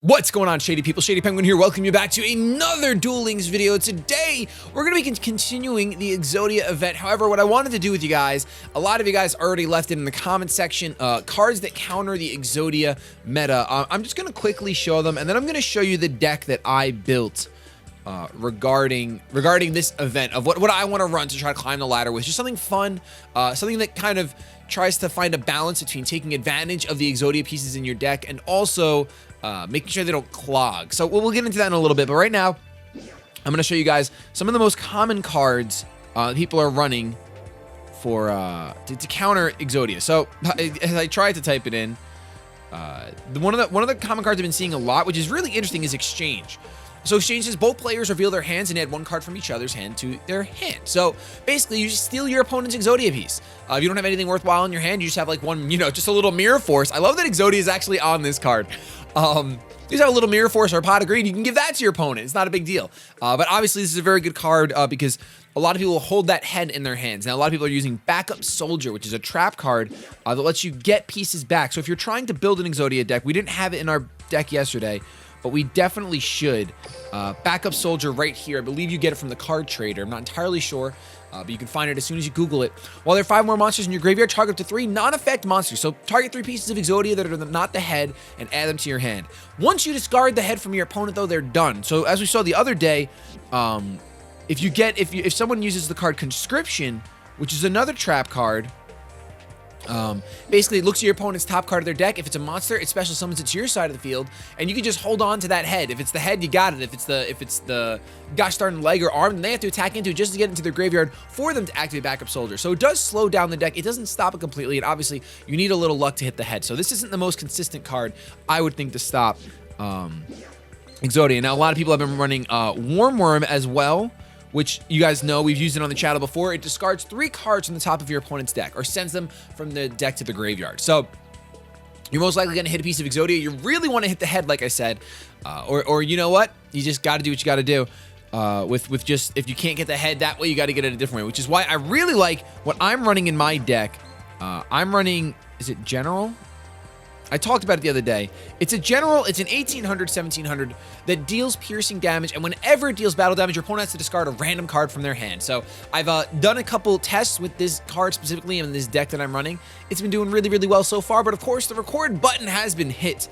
What's going on, Shady people? ShadyPenguinn here. Welcome you back to another Duel Links video. Today, we're going to be continuing the Exodia event. However, what I wanted to do with you guys, a lot of you guys already left it in the comment section, cards that counter the Exodia meta. I'm just going to quickly show them, and then I'm going to show you the deck that I built regarding this event of what I want to run to try to climb the ladder with. Just something fun, something that kind of tries to find a balance between taking advantage of the Exodia pieces in your deck and also making sure they don't clog. So we'll get into that in a little bit, but right now I'm going to show you guys some of the most common cards people are running for to counter Exodia. So as I tried to type it in, one of the common cards I've been seeing a lot, which is really interesting, is Exchange. So Exchange says both players reveal their hands and add one card from each other's hand to their hand. So basically, you just steal your opponent's Exodia piece. If you don't have anything worthwhile in your hand, you just have like one, just a little Mirror Force. I love that Exodia is actually on this card. You just have a little Mirror Force or a Pot of Greed. You can give that to your opponent. It's not a big deal. But obviously, this is a very good card because a lot of people hold that head in their hands. Now, a lot of people are using Backup Soldier, which is a trap card that lets you get pieces back. So if you're trying to build an Exodia deck, we didn't have it in our deck yesterday, but we definitely should. Backup Soldier right here. I believe you get it from the card trader. I'm not entirely sure, but you can find it as soon as you Google it. While there are 5 more monsters in your graveyard, target up to 3 non-effect monsters. So target 3 pieces of Exodia that are not the head and add them to your hand. Once you discard the head from your opponent, though, they're done. So as we saw the other day, if someone uses the card Conscription, which is another trap card, basically it looks at your opponent's top card of their deck. If it's a monster, it special summons it to your side of the field, and you can just hold on to that head. If it's the head, you got it. If it's the gosh darn leg or arm, then they have to attack into it just to get into their graveyard for them to activate Backup Soldier. So it does slow down the deck. It doesn't stop it completely, and obviously you need a little luck to hit the head. So this isn't the most consistent card, I would think, to stop Exodia. Now, a lot of people have been running Worm as well, which you guys know, we've used it on the channel before. It discards 3 cards from the top of your opponent's deck or sends them from the deck to the graveyard. So you're most likely going to hit a piece of Exodia. You really want to hit the head, like I said, or you know what? You just got to do what you got to do. With just, if you can't get the head that way, you got to get it a different way, which is why I really like what I'm running in my deck. I'm running, is it General? I talked about it the other day. It's a general, it's an 1800, 1700 that deals piercing damage, and whenever it deals battle damage, your opponent has to discard a random card from their hand. So I've done a couple tests with this card specifically in this deck that I'm running. It's been doing really, really well so far, but of course the record button has been hit.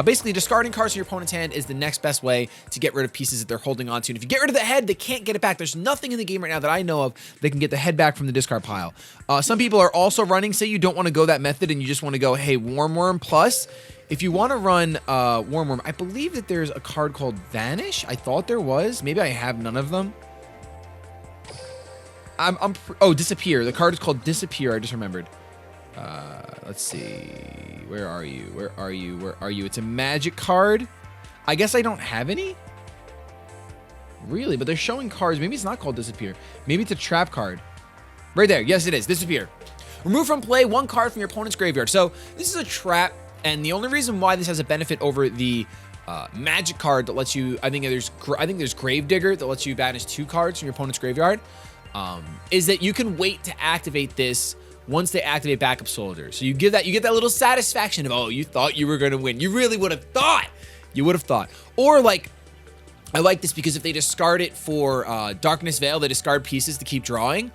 Basically, discarding cards from your opponent's hand is the next best way to get rid of pieces that they're holding on to. And if you get rid of the head, they can't get it back. There's nothing in the game right now that I know of that can get the head back from the discard pile. Some people are also running, say you don't want to go that method and you just want to go, hey, Worm plus. If you want to run Worm, I believe that there's a card called Vanish. I thought there was. Maybe I have none of them. Oh, Disappear. The card is called Disappear. I just remembered. Let's see. Where are you? Where are you? Where are you? It's a magic card. I guess I don't have any. Really? But they're showing cards. Maybe it's not called Disappear. Maybe it's a trap card. Right there. Yes, it is. Disappear. Remove from play 1 card from your opponent's graveyard. So this is a trap, and the only reason why this has a benefit over the magic card that lets you, I think there's Gravedigger that lets you banish 2 cards from your opponent's graveyard, is that you can wait to activate this once they activate Backup Soldier. So you get that little satisfaction of, oh, you thought you were going to win. You really would have thought. You would have thought. Or like, I like this because if they discard it for Darkness Veil, they discard pieces to keep drawing.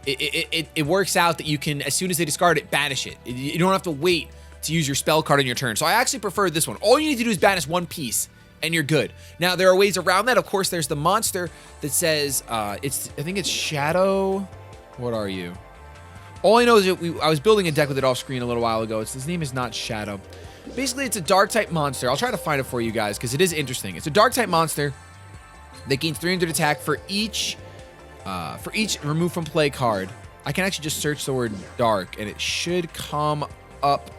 It works out that you can, as soon as they discard it, banish it. You don't have to wait to use your spell card on your turn. So I actually prefer this one. All you need to do is banish 1 piece and you're good. Now, there are ways around that. Of course, there's the monster that says, I think it's Shadow. What are you? All I know is that I was building a deck with it off screen a little while ago. His name is not Shadow. Basically, it's a dark type monster. I'll try to find it for you guys because it is interesting. It's a dark type monster that gains 300 attack for each remove from play card. I can actually just search the word dark and it should come up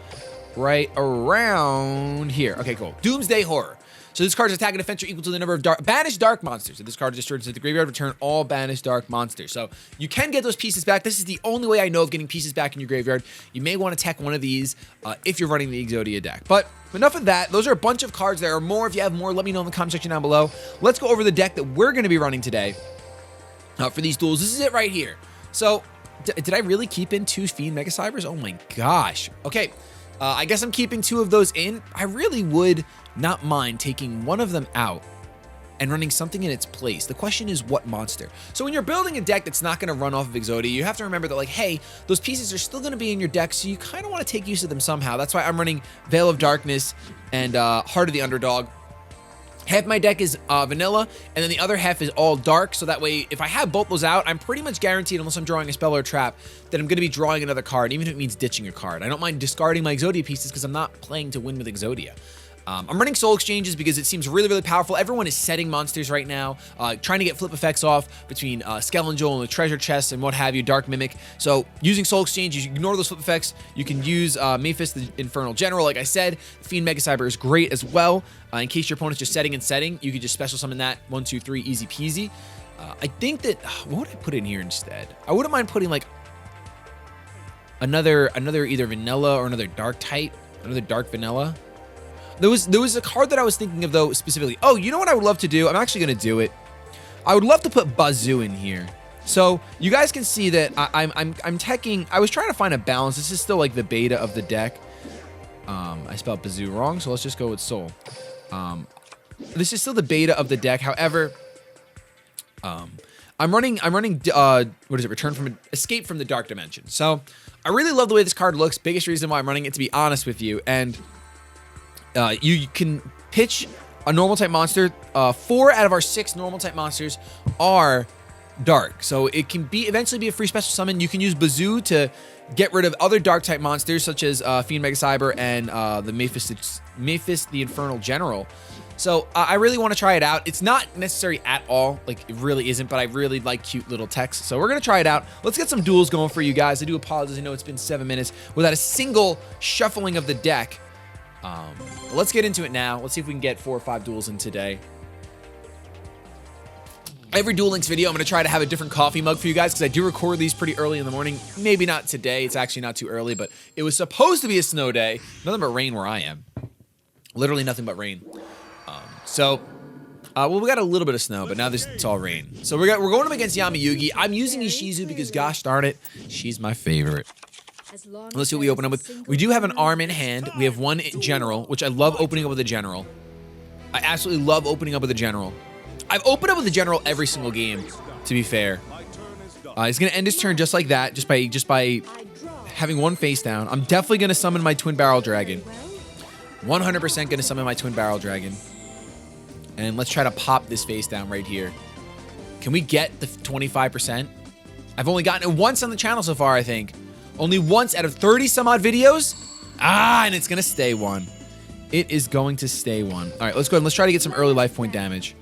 right around here. Okay, cool. Doomsday Horror. So this card's attack and defense are equal to the number of banished dark monsters. So this card is destroyed into the graveyard, return all banished dark monsters. So you can get those pieces back. This is the only way I know of getting pieces back in your graveyard. You may want to tech one of these if you're running the Exodia deck. But enough of that. Those are a bunch of cards. There are more. If you have more, let me know in the comment section down below. Let's go over the deck that we're going to be running today for these duels. This is it right here. So did I really keep in 2 Fiend Mega Cybers? Oh my gosh. Okay. I guess I'm keeping 2 of those in. I really would not mind taking one of them out and running something in its place. The question is what monster? So when you're building a deck that's not going to run off of Exodia, you have to remember that, like, hey, those pieces are still going to be in your deck, so you kind of want to take use of them somehow. That's why I'm running Veil of Darkness and Heart of the Underdog. Half my deck is vanilla, and then the other half is all dark, so that way, if I have both those out, I'm pretty much guaranteed, unless I'm drawing a spell or a trap, that I'm going to be drawing another card, even if it means ditching a card. I don't mind discarding my Exodia pieces because I'm not playing to win with Exodia. I'm running soul exchanges because it seems really, really powerful. Everyone is setting monsters right now, trying to get flip effects off between Skeletal and the treasure chest and what have you, Dark Mimic. So using soul exchange, you ignore those flip effects. You can use Mephis, the Infernal General, like I said. Fiend Mega Cyber is great as well. In case your opponent's just setting and setting, you could just special summon that 1, 2, 3, easy peasy. I think that, what would I put in here instead? I wouldn't mind putting like another either vanilla or another dark type, another dark vanilla. There was a card that I was thinking of, though, specifically. Oh, you know what I would love to do? I'm actually going to do it. I would love to put Bazoo in here. So you guys can see that I'm teching. I was trying to find a balance. This is still like the beta of the deck. I spelled Bazoo wrong, so let's just go with Soul. This is still the beta of the deck. However, I'm running what is it? Escape from the Dark Dimension. So I really love the way this card looks. Biggest reason why I'm running it, to be honest with you. And you can pitch a normal type monster. 4 out of our 6 normal type monsters are dark, so it can eventually be a free special summon. You can use Bazoo to get rid of other dark type monsters such as Fiend Mega Cyber and the Mephis the Infernal General. So I really want to try it out. It's not necessary at all, like it really isn't, but I really like cute little text. So we're gonna try it out. Let's get some duels going for you guys. I do apologize. I know it's been 7 minutes without a single shuffling of the deck. Let's get into it now. Let's see if we can get 4 or 5 duels in today. Every Duel Links video, I'm going to try to have a different coffee mug for you guys because I do record these pretty early in the morning. Maybe not today. It's actually not too early, but it was supposed to be a snow day. Nothing but rain where I am. Literally nothing but rain. Well, we got a little bit of snow, but now it's all rain. So we're going up against Yami Yugi. I'm using Ishizu because, gosh darn it, she's my favorite. Let's see what we open up with. We do have an arm in hand. We have 1 general, which I love opening up with a general. I absolutely love opening up with a general. I've opened up with a general every single game, to be fair. He's going to end his turn just like that, just by having 1 face down. I'm definitely going to summon my Twin Barrel Dragon. 100% going to summon my Twin Barrel Dragon. And let's try to pop this face down right here. Can we get the 25%? I've only gotten it once on the channel so far, I think. Only once out of 30 some odd videos. And it's going to stay 1. It is going to stay 1. All right, let's go ahead and let's try to get some early life point damage.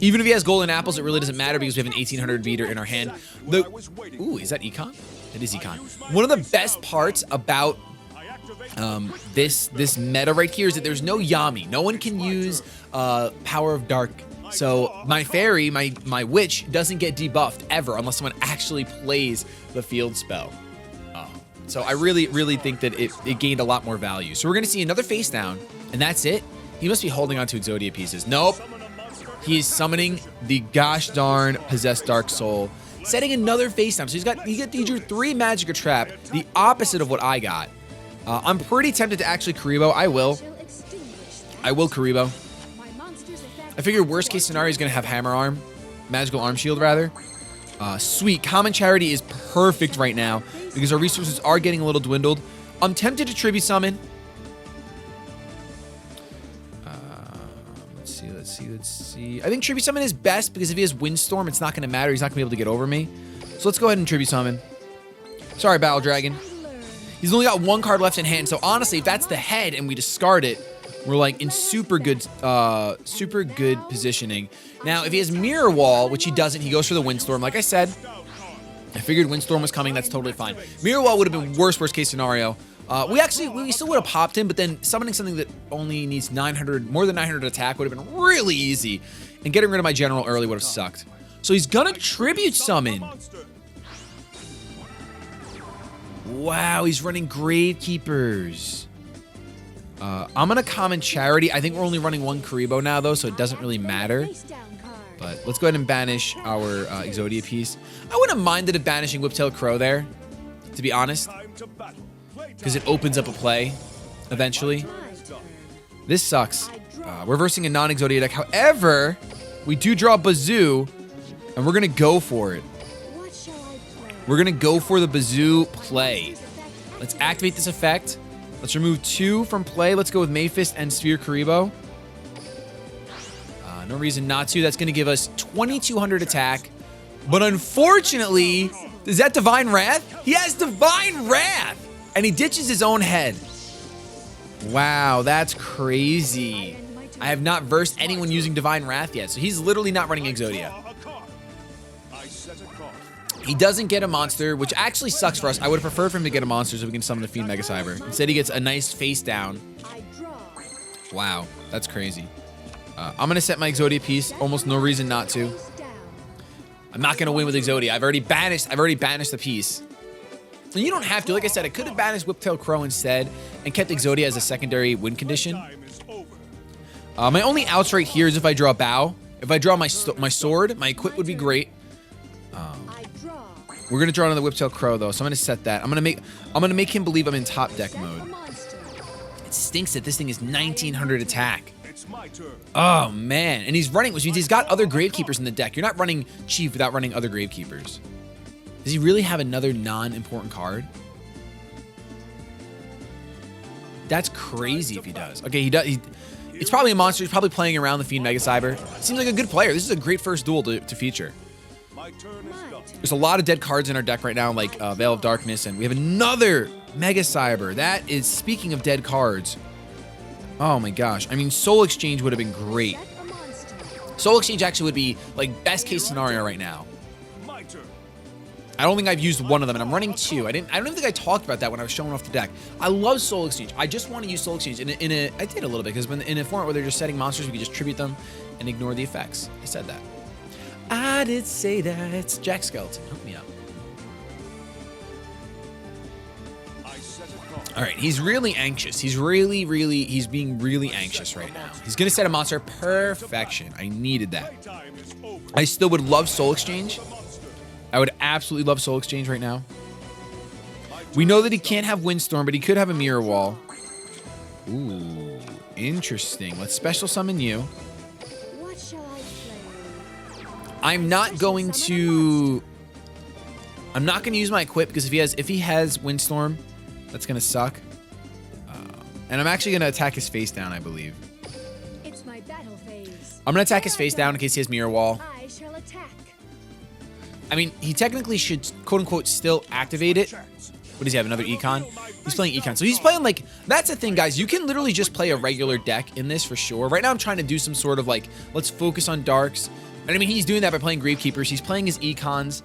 Even if he has golden apples, it really doesn't matter because we have an 1800 meter in our hand. Ooh, is that Econ? It is Econ. One of the best parts about this meta right here is that there's no Yami. No one can use Power of Dark. So my fairy, my witch, doesn't get debuffed ever unless someone actually plays the field spell. So I really, really think that it gained a lot more value. So we're going to see another face down, and that's it. He must be holding on to Exodia pieces. Nope. He is summoning the gosh darn Possessed Dark Soul, setting another face down. So he drew 3 Magic or Trap, the opposite of what I got. I'm pretty tempted to actually Karibo. I will Karibo. I figure worst case scenario is going to have Hammer Arm, Magical Arm Shield rather. Sweet. Common Charity is perfect right now because our resources are getting a little dwindled. I'm tempted to Tribute Summon. Let's see. I think Tribute Summon is best because if he has Windstorm, it's not going to matter. He's not going to be able to get over me. So let's go ahead and Tribute Summon. Sorry, Battle Dragon. He's only got 1 card left in hand. So honestly, if that's the head and we discard it, we're like in super good positioning. Now, if he has Mirror Wall, which he doesn't, he goes for the Windstorm. Like I said, I figured Windstorm was coming. That's totally fine. Mirror Wall would have been worst case scenario. We still would have popped him, but then summoning something that only needs 900, more than 900 attack would have been really easy. And getting rid of my general early would have sucked. So he's gonna Tribute Summon. Wow, he's running Gravekeepers. I'm gonna Common Charity. I think we're only running 1 Karibo now, though, so it doesn't really matter. But let's go ahead and banish our Exodia piece. I wouldn't have minded banishing Whiptail Crow there, to be honest. because it opens up a play eventually. This sucks. We're versing a non-Exodia deck. However, we do draw Bazoo, and we're going to go for it. We're going to go for the Bazoo play. Let's activate this effect. Let's remove 2 from play. Let's go with Mayfist and Sphere Karibo. No reason not to. That's going to give us 2,200 attack. But unfortunately, is that Divine Wrath? He has Divine Wrath! And he ditches his own head. Wow, that's crazy. I have not versed anyone using Divine Wrath yet, so he's literally not running Exodia. He doesn't get a monster, which actually sucks for us. I would have preferred for him to get a monster so we can summon a Fiend Mega Cyber. Instead, he gets a nice face down. Wow, that's crazy. I'm going to set my Exodia piece. Almost no reason not to. I'm not going to win with Exodia. I've already banished the piece. And you don't have to. Like I said, I could have banished Whiptail Crow instead and kept Exodia as a secondary win condition. My only outs right here is if I draw Bow. If I draw my sword, my equip would be great. We're gonna draw another Whiptail Crow though, so I'm gonna set that. I'm gonna make him believe I'm in top deck mode. It stinks that this thing is 1,900 attack. Oh man, and he's running, which means he's got other Gravekeepers in the deck. You're not running Chief without running other Gravekeepers. Does he really have another non-important card? That's crazy if he does. Okay, he does. It's probably a monster. He's probably playing around the Fiend Mega Cyber. Seems like a good player. This is a great first duel to feature. There's a lot of dead cards in our deck right now, like Veil of Darkness, and we have another Mega Cyber. That is, speaking of dead cards. Oh my gosh. I mean, Soul Exchange would have been great. Soul Exchange actually would be like best case scenario right now. I don't think I've used one of them, and I'm running 2. I don't even think I talked about that when I was showing off the deck. I love Soul Exchange. I just want to use Soul Exchange I did a little bit, because in a format where they're just setting monsters, we can just tribute them and ignore the effects. I said that. I did say that. It's Jack Skeleton. Hook me up. All right, he's really anxious. He's being really anxious right now. He's going to set a monster. Perfection. I needed that. I still would love Soul Exchange. I would absolutely love Soul Exchange right now. We know that he can't have Windstorm, but he could have a Mirror Wall. Ooh, interesting. Let's special summon you. What shall I play? I'm not going to use my equip, because if he has Windstorm, that's gonna suck. And I'm actually gonna attack his face down, I believe. It's my battle phase. I'm gonna attack his face down in case he has Mirror Wall. I shall attack. I mean, he technically should, quote unquote, still activate it. What does he have? Another Econ? He's playing Econ. So he's playing like, that's the thing, guys. You can literally just play a regular deck in this for sure. Right now, I'm trying to do some sort of like, let's focus on Darks. And I mean, he's doing that by playing Gravekeepers. He's playing his Econs.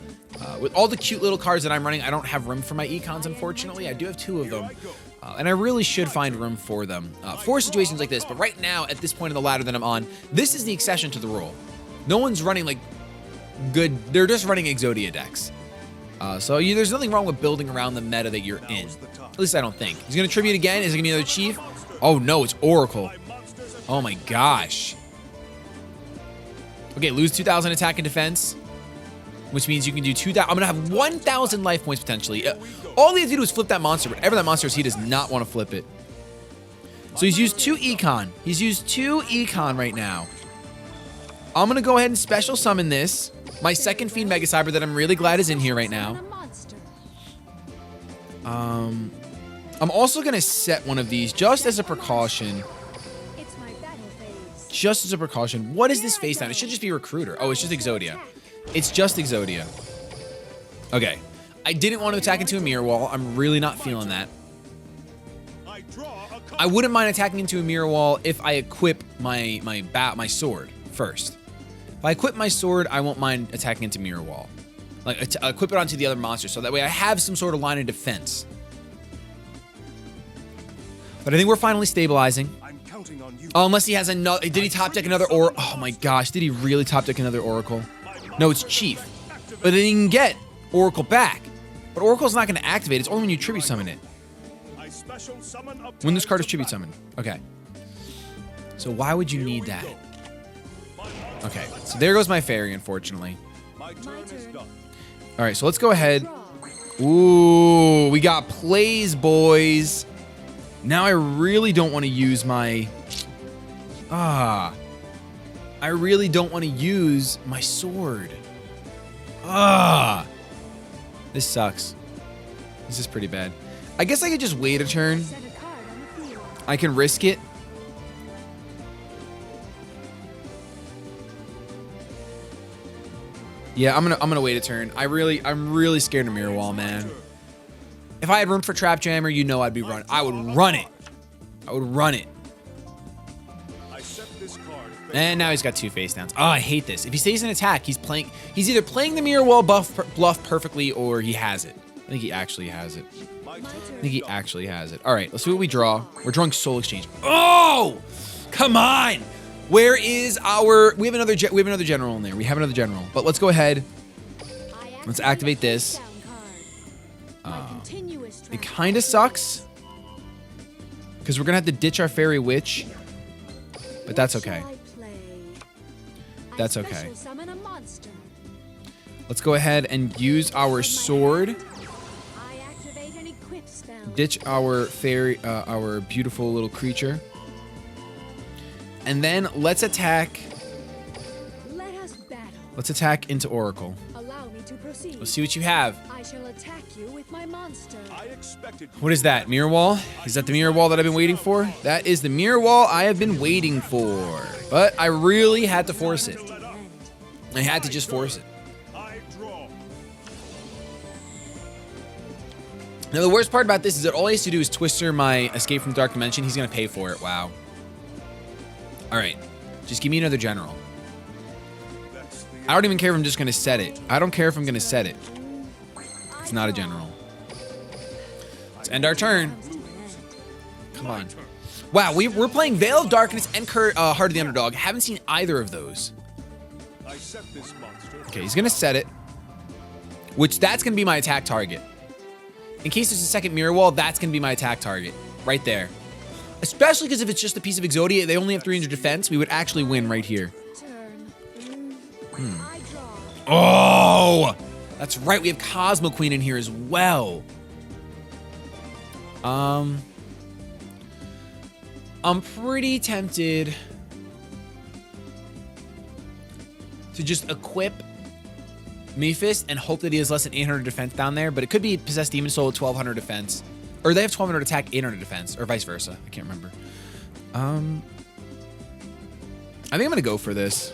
With all the cute little cards that I'm running, I don't have room for my Econs, unfortunately. I do have 2 of them. And I really should find room for them for situations like this. But right now, at this point in the ladder that I'm on, this is the exception to the rule. No one's running like good. They're just running Exodia decks. So there's nothing wrong with building around the meta that you're in. At least I don't think. He's going to tribute again. Is it going to be another Chief? Oh no, it's Oracle. Oh my gosh. Okay, lose 2,000 attack and defense, which means you can do 2,000. I'm going to have 1,000 life points potentially. All he has to do is flip that monster. Whatever that monster is, he does not want to flip it. So he's used 2 Econ. He's used 2 Econ right now. I'm going to go ahead and special summon this. My second Fiend Mega Cyber that I'm really glad is in here right now. I'm also going to set one of these just as a precaution. It's my battle phase. Just as a precaution. What is this face down? It should just be Recruiter. Oh, it's just Exodia. It's just Exodia. Okay. I didn't want to attack into a Mirror Wall. I'm really not feeling that. I wouldn't mind attacking into a Mirror Wall if I equip my sword first. If I equip my sword, I won't mind attacking into Mirror Wall. Like, equip it onto the other monster, so that way I have some sort of line of defense. But I think we're finally stabilizing. Oh, unless he has another... Did he top deck another Oracle? Oh my gosh, did he really top deck another Oracle? No, it's Chief. But then you can get Oracle back. But Oracle's not going to activate. It's only when you tribute summon it. When this card is tribute summoned. Okay. So why would you need that? Okay, so there goes my fairy, unfortunately. My turn. All right, so let's go ahead. Ooh, we got plays, boys. Now I really don't want to use my... I really don't want to use my sword. This sucks. This is pretty bad. I guess I could just wait a turn. Set a card on the field. I can risk it. Yeah, I'm gonna wait a turn. I'm really scared of Mirror Wall, man. If I had room for Trap Jammer, you know I'd be run. I would run it. I would run it. And now he's got 2 face downs. Oh, I hate this. If he stays in attack, he's either playing the Mirror Wall bluff perfectly, or he has it. I think he actually has it. All right, let's see what we draw. We're drawing Soul Exchange. Oh, come on. Where is our? We have another general in there. But let's go ahead. Let's activate this. It kind of sucks because we're gonna have to ditch our Fairy Witch, but that's okay. That's okay. Let's go ahead and use our sword. Ditch our fairy, our beautiful little creature. And then let's attack. Let's attack into Oracle. Allow me to proceed. Let's see what you have. I shall attack you with my monster. What is that? Mirror Wall? Is that the Mirror Wall that I've been waiting for? That is the Mirror Wall I have been waiting for. But I really had to force it. I had to just force it. Now, the worst part about this is that all he has to do is Twister my Escape from the Dark Dimension. He's going to pay for it. Wow. All right. Just give me another general. I don't even care if I'm just going to set it. I don't care if I'm going to set it. It's not a general. Let's end our turn. Come on. Wow, we're playing Veil of Darkness and Heart of the Underdog. Haven't seen either of those. Okay, he's going to set it. Which, that's going to be my attack target. In case there's a second Mirror Wall, that's going to be my attack target. Right there. Especially because if it's just a piece of Exodia, they only have 300 defense, we would actually win right here. Oh! That's right, we have Cosmo Queen in here as well. I'm pretty tempted to just equip Mephist and hope that he has less than 800 defense down there, but it could be Possessed Demon Soul with 1200 defense. Or they have 1200 attack, 800 defense, or vice versa. I can't remember. I think I'm gonna go for this.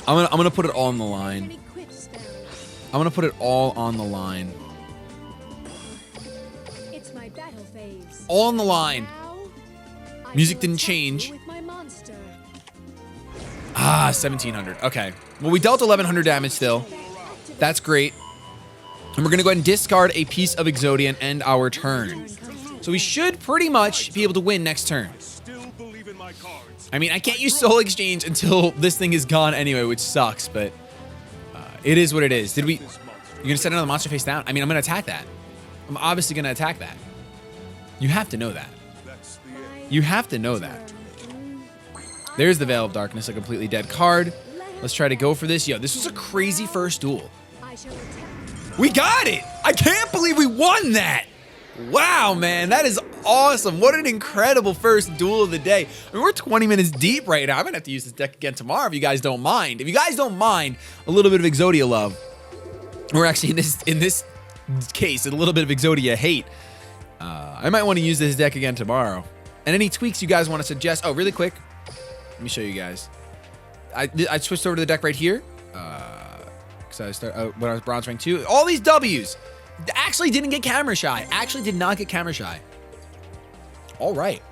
I'm gonna put it all on the line. I'm gonna put it all on the line. It's my battle phase. All on the line. Now, Music didn't change. with my monster. 1700. Okay. Well, we dealt 1100 damage still. That's great. And we're going to go ahead and discard a piece of Exodia and end our turn. So we should pretty much be able to win next turn. I mean, I can't use Soul Exchange until this thing is gone anyway, which sucks, but it is what it is. You're going to set another monster face down? I mean, I'm going to attack that. I'm obviously going to attack that. You have to know that. You have to know that. There's the Veil of Darkness, a completely dead card. Let's try to go for this. Yo, this was a crazy first duel. We got it! I can't believe we won that! Wow, man, that is awesome. What an incredible first duel of the day. I mean, we're 20 minutes deep right now. I'm gonna have to use this deck again tomorrow if you guys don't mind. If you guys don't mind a little bit of Exodia love, or actually in this case, a little bit of Exodia hate, I might want to use this deck again tomorrow. And any tweaks you guys want to suggest? Oh, really quick. Let me show you guys. I switched over to the deck right here. Because when I was bronze rank 2. All these W's. Actually didn't get camera shy. Actually did not get camera shy. All right.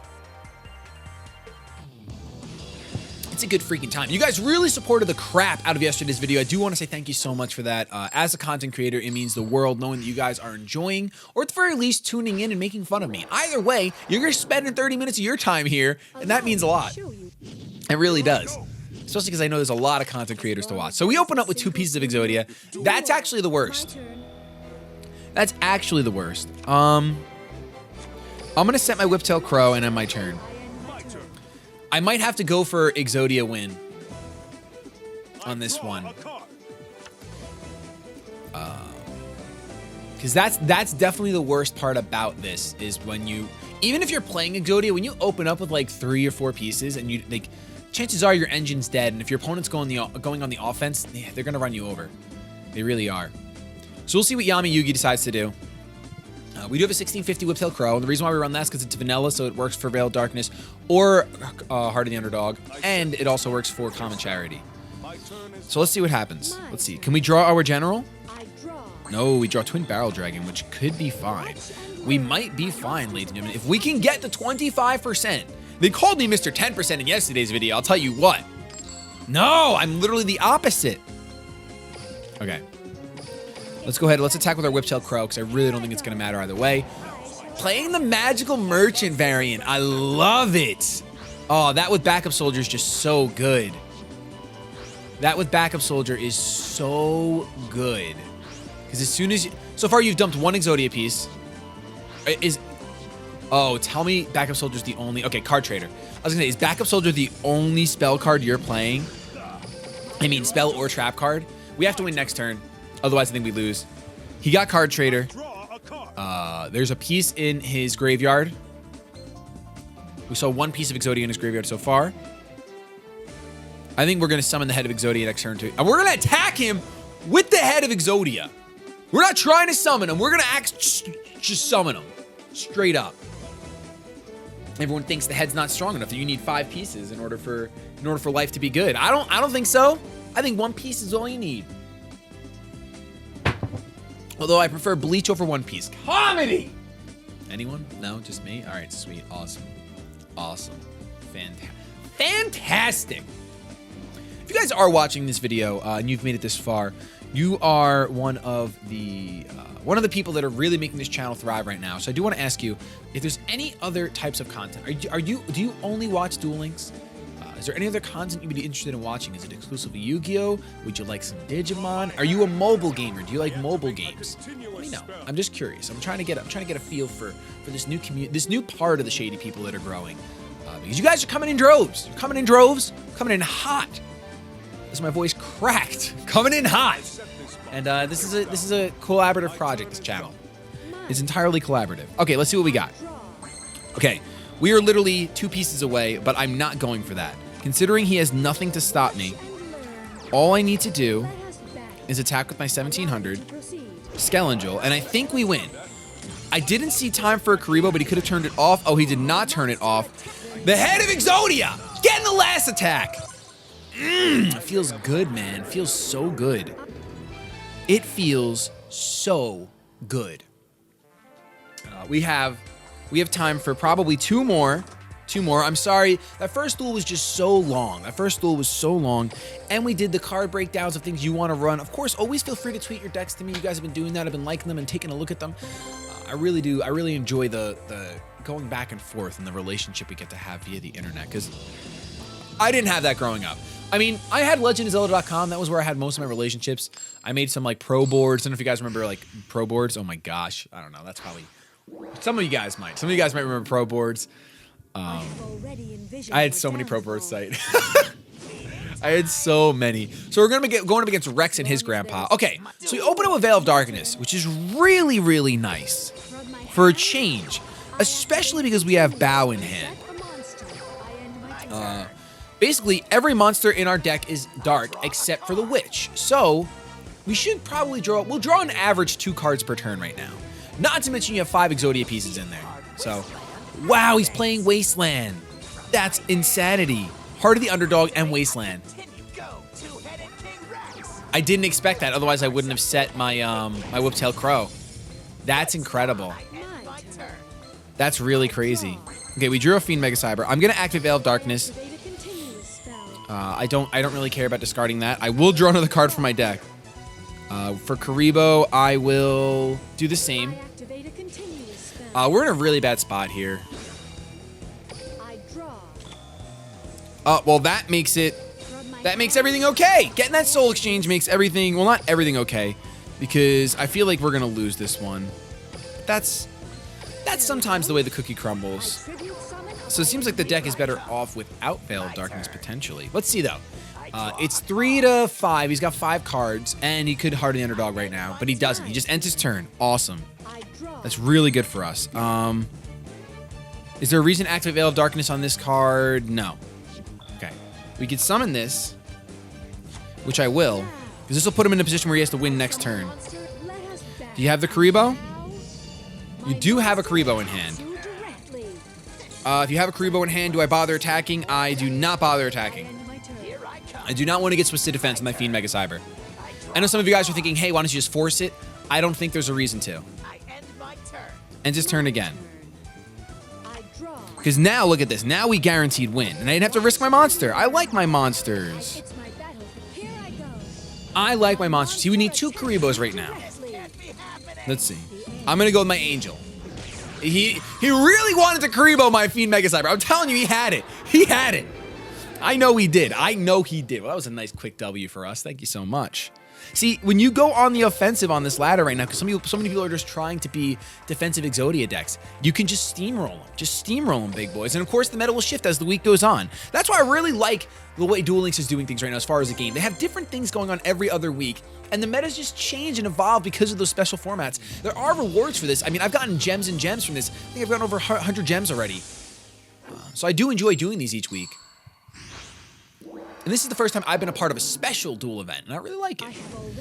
It's a good freaking time. You guys really supported the crap out of yesterday's video. I do want to say thank you so much for that. As a content creator, it means the world knowing that you guys are enjoying, or at the very least tuning in and making fun of me. Either way, you're going to spend 30 minutes of your time here, and that means a lot. It really does. Especially because I know there's a lot of content creators to watch. So we open up with 2 pieces of Exodia. That's actually the worst. That's actually the worst. I'm going to set my Whiptail Crow and end my turn. I might have to go for Exodia win on this one. Because that's definitely the worst part about this is when you, even if you're playing Exodia, when you open up with like 3 or 4 pieces and you like, chances are your engine's dead, and if your opponent's going on the offense, they're gonna run you over. They really are. So we'll see what Yami Yugi decides to do. We do have a 1650 Whiptail Crow, and the reason why we run that is because it's vanilla, so it works for Veiled Darkness or Heart of the Underdog, and it also works for Common Charity. So let's see what happens. Let's see. Can we draw our general? No, we draw Twin Barrel Dragon, which could be fine. We might be fine, ladies and gentlemen. If we can get to 25%. They called me Mr. 10% in yesterday's video, I'll tell you what. No, I'm literally the opposite. Okay. Let's go ahead. Let's attack with our Whiptail Crow, because I really don't think it's going to matter either way. Playing the Magical Merchant variant. I love it. Oh, that with Backup Soldier is just so good. That with Backup Soldier is so good. Because as soon as you... So far, you've dumped 1 Exodia piece. Oh, tell me Backup Soldier's the only... Okay, Card Trader. I was going to say, is Backup Soldier the only spell card you're playing? I mean, spell or trap card? We have to win next turn. Otherwise, I think we lose. He got Card Trader. There's a piece in his graveyard. We saw 1 piece of Exodia in his graveyard so far. I think we're going to summon the head of Exodia next turn, too. And we're going to attack him with the head of Exodia. We're not trying to summon him. We're going to just summon him. Straight up. Everyone thinks the head's not strong enough, that you need 5 pieces in order for life to be good. I don't think so. I think 1 piece is all you need. Although I prefer Bleach over 1 Piece. Comedy! Anyone? No, just me? All right, sweet. Awesome. Awesome. Fantastic. If you guys are watching this video and you've made it this far, you are one of the people that are really making this channel thrive right now. So I do want to ask you if there's any other types of content. Do you only watch Duel Links? Is there any other content you'd be interested in watching? Is it exclusively Yu-Gi-Oh? Would you like some Digimon? Are you a mobile gamer? Do you like mobile games? Let me know. I'm just curious. I'm trying to get a feel for this new community, this new part of the Shady people that are growing. Because you guys are coming in droves. You're coming in droves. Coming in hot. This is my voice cracked. Coming in hot. And this is a collaborative project. This channel. It's entirely collaborative. Okay, let's see what we got. Okay, we are literally 2 pieces away, but I'm not going for that. Considering he has nothing to stop me, all I need to do is attack with my 1700 Skelangel, and I think we win. I didn't see time for a Karibo, but he could have turned it off. Oh, he did not turn it off. The head of Exodia getting the last attack. It feels good, man. It feels so good. It feels so good. We have time for probably 2 more. 2 more. I'm sorry. That first duel was just so long. And we did the card breakdowns of things you want to run. Of course, always feel free to tweet your decks to me. You guys have been doing that. I've been liking them and taking a look at them. I really do. I really enjoy the going back and forth and the relationship we get to have via the internet, because I didn't have that growing up. I mean, I had legendofzelda.com. That was where I had most of my relationships. I made some like pro boards. I don't know if you guys remember like pro boards. Oh my gosh. I don't know. That's probably... Some of you guys might remember pro boards. I had so many pro boards site. I had so many. So we're going up against Rex and his grandpa. Okay, so we open up with Veil of Darkness, which is really, really nice for a change, especially because we have Bow in hand. Basically, every monster in our deck is dark except for the Witch. So we should probably draw... We'll draw an average 2 cards per turn right now. Not to mention you have 5 Exodia pieces in there. So, wow, he's playing Wasteland. That's insanity. Heart of the Underdog and Wasteland. I didn't expect that. Otherwise, I wouldn't have set my my Whiptail Crow. That's incredible. That's really crazy. Okay, we drew a Fiend Mega Cyber. I'm gonna activate Veil of Darkness. I don't really care about discarding that. I will draw another card from my deck. For Karibo, I will do the same. We're in a really bad spot here. Well, that makes everything okay. Getting that Soul Exchange makes everything, well, not everything okay, because I feel like we're gonna lose this one. That's sometimes the way the cookie crumbles. So it seems like the deck is better off without Veil of Darkness, potentially. Let's see, though. It's 3 to 5. He's got 5 cards, and he could heart the underdog right now, but he doesn't. He just ends his turn. Awesome. That's really good for us. Is there a reason to activate Veil of Darkness on this card? No. Okay. We could summon this, which I will, because this will put him in a position where he has to win next turn. Do you have the Karibo? You do have a Karibo in hand. If you have a Karibo in hand, do I bother attacking? I do not bother attacking. I do not want to get Twisted Defense with my Fiend Mega Cyber. I know some of you guys are thinking, hey, why don't you just force it? I don't think there's a reason to. End his turn again. Because now, look at this. Now we guaranteed win. And I didn't have to risk my monster. I like my monsters. I like my monsters. He would need 2 Karibos right now. Let's see. I'm going to go with my Angel. He really wanted to Karibo my Fiend Mega Cyber. I'm telling you, he had it. He had it. I know he did. I know he did. Well, that was a nice quick W for us. Thank you so much. See, when you go on the offensive on this ladder right now, because so many people are just trying to be defensive Exodia decks, you can just steamroll them. Just steamroll them, big boys. And of course, the meta will shift as the week goes on. That's why I really like the way Duel Links is doing things right now as far as the game. They have different things going on every other week, and the metas just change and evolve because of those special formats. There are rewards for this. I mean, I've gotten gems and gems from this. I think I've gotten over 100 gems already. So I do enjoy doing these each week. And this is the first time I've been a part of a special duel event, and I really like it.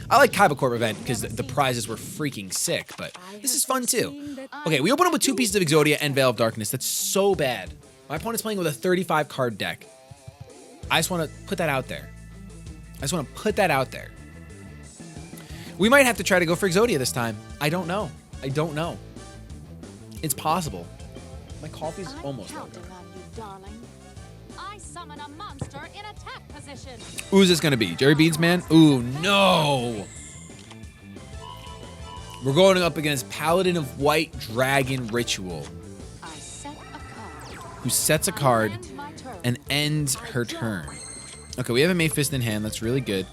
I like Kaiba Corp event because the prizes were freaking sick, but this is fun too. Okay, we open up with 2 pieces of Exodia and Veil of Darkness. That's so bad. My opponent's playing with a 35 card deck. I just want to put that out there. We might have to try to go for Exodia this time. I don't know. It's possible. My coffee's almost done. Summon a monster in attack position. Who's this gonna be? Jerry Beans Man? Ooh, no! We're going up against Paladin of White Dragon Ritual, who sets a card and ends her turn. Okay, we have a Mayfist in hand. That's really good.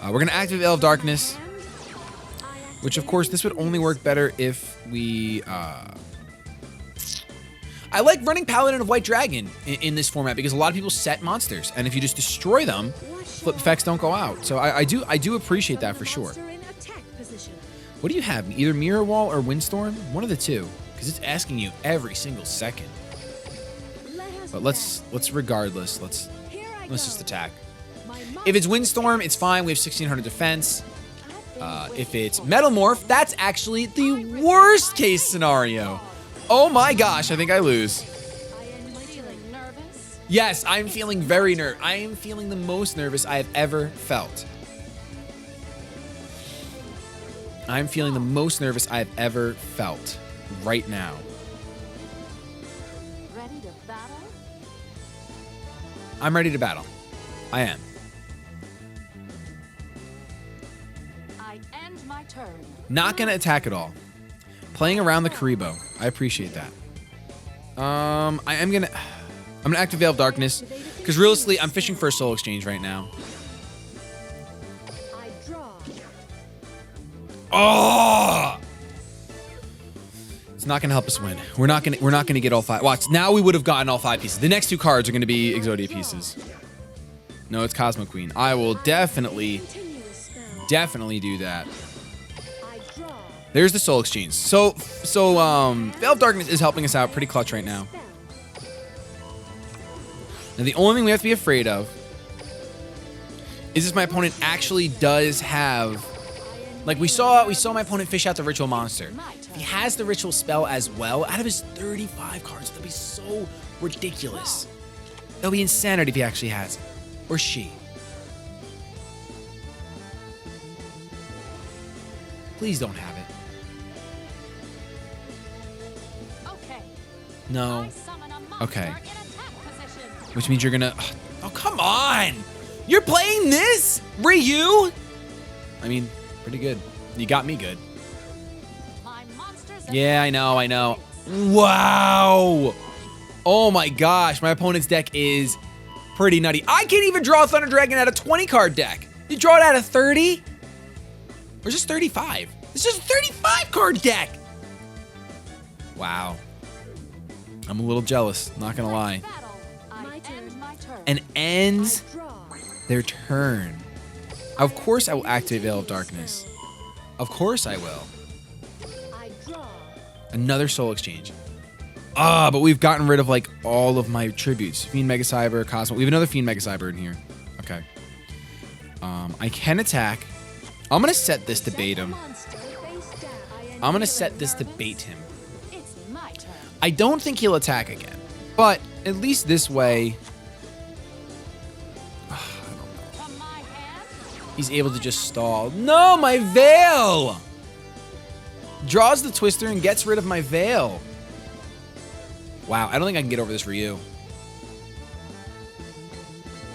We're gonna activate Veil of Darkness, which of course this would only work better if we I like running Paladin of White Dragon in this format because a lot of people set monsters, and if you just destroy them, flip effects don't go out. So I do appreciate that for sure. What do you have? Either Mirror Wall or Windstorm? One of the two, because it's asking you every single second. But let's regardless, let's just attack. If it's Windstorm, it's fine. We have 1600 defense. If it's Metalmorph, that's actually the worst case scenario. Oh my gosh, I think I lose. Yes, I'm feeling very nervous. I am feeling the most nervous I have ever felt. I'm feeling the most nervous I have ever felt right now. Ready to battle? I'm ready to battle. I am. I end my turn. Not gonna attack at all. Playing around the Karibo. I appreciate that. I'm gonna activate Veil of Darkness because realistically, I'm fishing for a soul exchange right now. Oh! It's not gonna help us win. We're not gonna get all 5. Watch, now we would have gotten all 5 pieces. The next 2 cards are gonna be Exodia pieces. No, it's Cosmo Queen. I will definitely do that. There's the soul exchange. So Veil of Darkness is helping us out pretty clutch right now. Now the only thing we have to be afraid of is if my opponent actually does have, like we saw my opponent fish out the ritual monster. If he has the ritual spell as well, out of his 35 cards, that'd be so ridiculous. That'll be insanity if he actually has it. Or she. Please don't have it. No. Okay. Which means you're gonna... Oh, come on! You're playing this? Ryu? I mean, pretty good. You got me good. Yeah, I know. Wow! Oh my gosh, my opponent's deck is pretty nutty. I can't even draw Thunder Dragon out of 20 card deck. You draw it out of 30? Or is this 35? This is a 35 card deck! Wow. I'm a little jealous, not gonna lie. And ends their turn. Of course I will activate Veil of Darkness. Of course I will. I draw. Another soul exchange. Ah, but we've gotten rid of like all of my tributes. Fiend Mega Cyber, Cosmo. We have another Fiend Mega Cyber in here. Okay. I can attack. I'm gonna set this to bait him. I'm gonna set this to bait him. It's my turn. I don't think he'll attack again, but at least this way, From my hand, he's able to just stall. No, my Veil! Draws the Twister and gets rid of my Veil. Wow, I don't think I can get over this Ryu.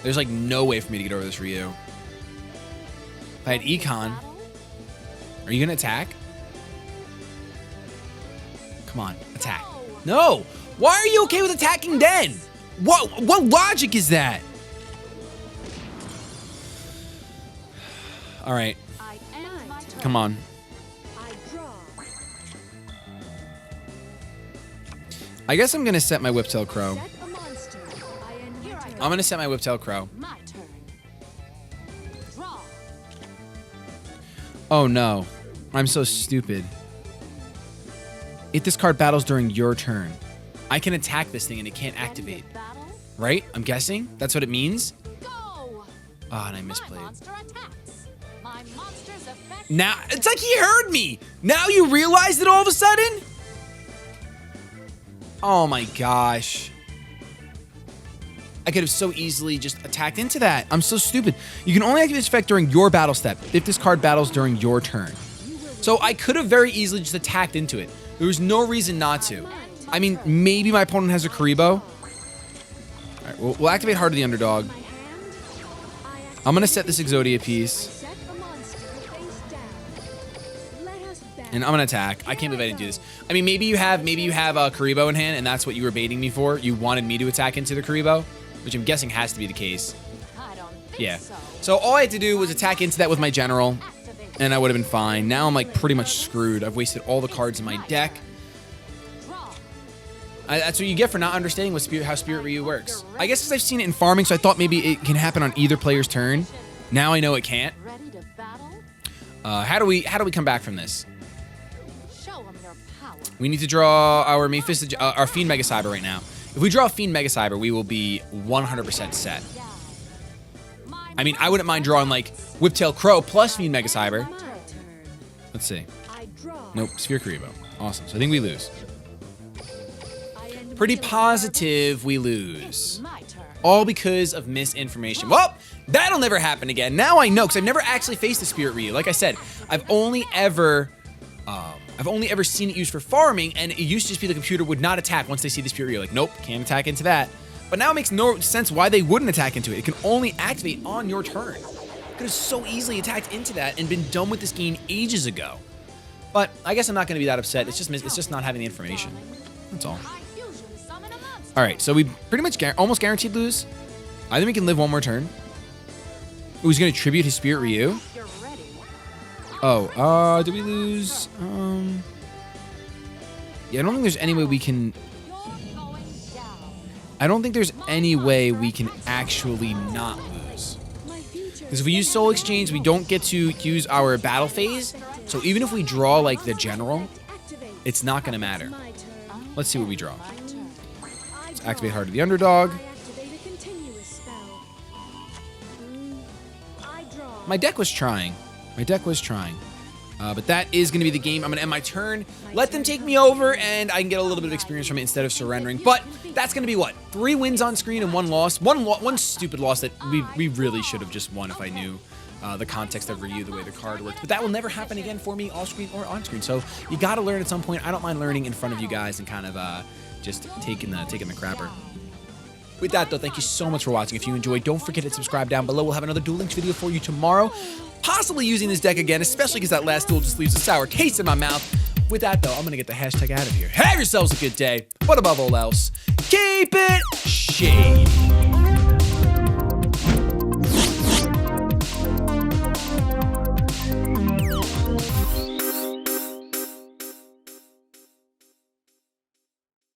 There's like no way for me to get over this Ryu. If I had Econ, battle, are you gonna attack? Come on, attack. No! Why are you okay with attacking then? What logic is that? All right, I end my turn. come on. I draw. I guess I'm gonna set my Whiptail Crow. Set a monster. I end Here my I turn. go. I'm gonna set my Whiptail Crow. My turn. Draw. Oh no, I'm so stupid. If this card battles during your turn, I can attack this thing and it can't activate. End of battle, Right? I'm guessing that's what it means. go. Oh, and I My misplayed. monster attacks. My monster's effect. Now, it's like he heard me. Now you realized it all of a sudden? Oh my gosh. I could have so easily just attacked into that. I'm so stupid. You can only activate this effect during your battle step if this card battles during your turn. So I could have very easily just attacked into it. There was no reason not to. I mean, maybe my opponent has a Karibo. All right, we'll activate Heart of the Underdog. My hand. I I'm going to set this Exodia piece. set a monster face down. Let us battle. And I'm gonna attack. I can't believe I didn't do this. I mean, maybe you have a Karibo in hand, and that's what you were baiting me for. You wanted me to attack into the Karibo, which I'm guessing has to be the case. I don't think Yeah. so. So all I had to do was attack into that with my general, Activate. and I would have been fine. Now I'm like pretty much screwed. I've wasted all the cards in my deck. Draw. That's what you get for not understanding how Spirit Ryu works. I guess because I've seen it in farming, so I thought maybe it can happen on either player's turn. Now I know it can't. Ready to battle? How do we come back from this? Show them your power. We need to draw our our Fiend Mega Cyber right now. If we draw a Fiend Mega Cyber, we will be 100% set. Yeah. My I mean, I wouldn't mind drawing like Whiptail Crow plus Fiend Mega Cyber. My turn. Let's see. I draw. Nope, Sphere Karibo. Awesome. So I think we lose. I end Pretty my turn. positive we lose. my turn. All because of misinformation. Well, that'll never happen again. Now I know, because I've never actually faced the Spirit Ryu. Like I said, I've only ever seen it used for farming, and it used to just be the computer would not attack once they see the Spirit Ryu. Like, nope, can't attack into that. But now it makes no sense why they wouldn't attack into it. It can only activate on your turn. Could have so easily attacked into that and been done with this game ages ago. But I guess I'm not going to be that upset. It's just not having the information. That's all. I fusion summon a monster. All right, so we pretty much almost guaranteed lose. I think we can live one more turn. Ooh, he's going to tribute his Spirit Ryu. You're ready. Oh, did we lose? Yeah, I don't think there's any way we can... You're going down. I don't think there's any way we can actually not lose. My future. Because if we use Soul Exchange, we don't get to use our battle phase. So even if we draw, like, the general, Activate. it's not going to matter. My turn. Let's see what we draw. My turn. I Let's draw. activate Heart of the Underdog. I activate a continuous spell. I draw. My deck was trying. But that is going to be the game. I'm going to end my turn, let them take me over, and I can get a little bit of experience from it instead of surrendering. But that's going to be what? 3 wins on screen and 1 loss. One stupid loss that we really should have just won if I knew the context of Ryu, the way the card worked. But that will never happen again for me off screen or on screen. So you got to learn at some point. I don't mind learning in front of you guys and kind of just taking the crapper. With that, though, thank you so much for watching. If you enjoyed, don't forget to subscribe down below. We'll have another Duel Links video for you tomorrow, possibly using this deck again, especially because that last duel just leaves a sour taste in my mouth. With that, though, I'm going to get the hashtag out of here. Have yourselves a good day, but above all else, keep it shady.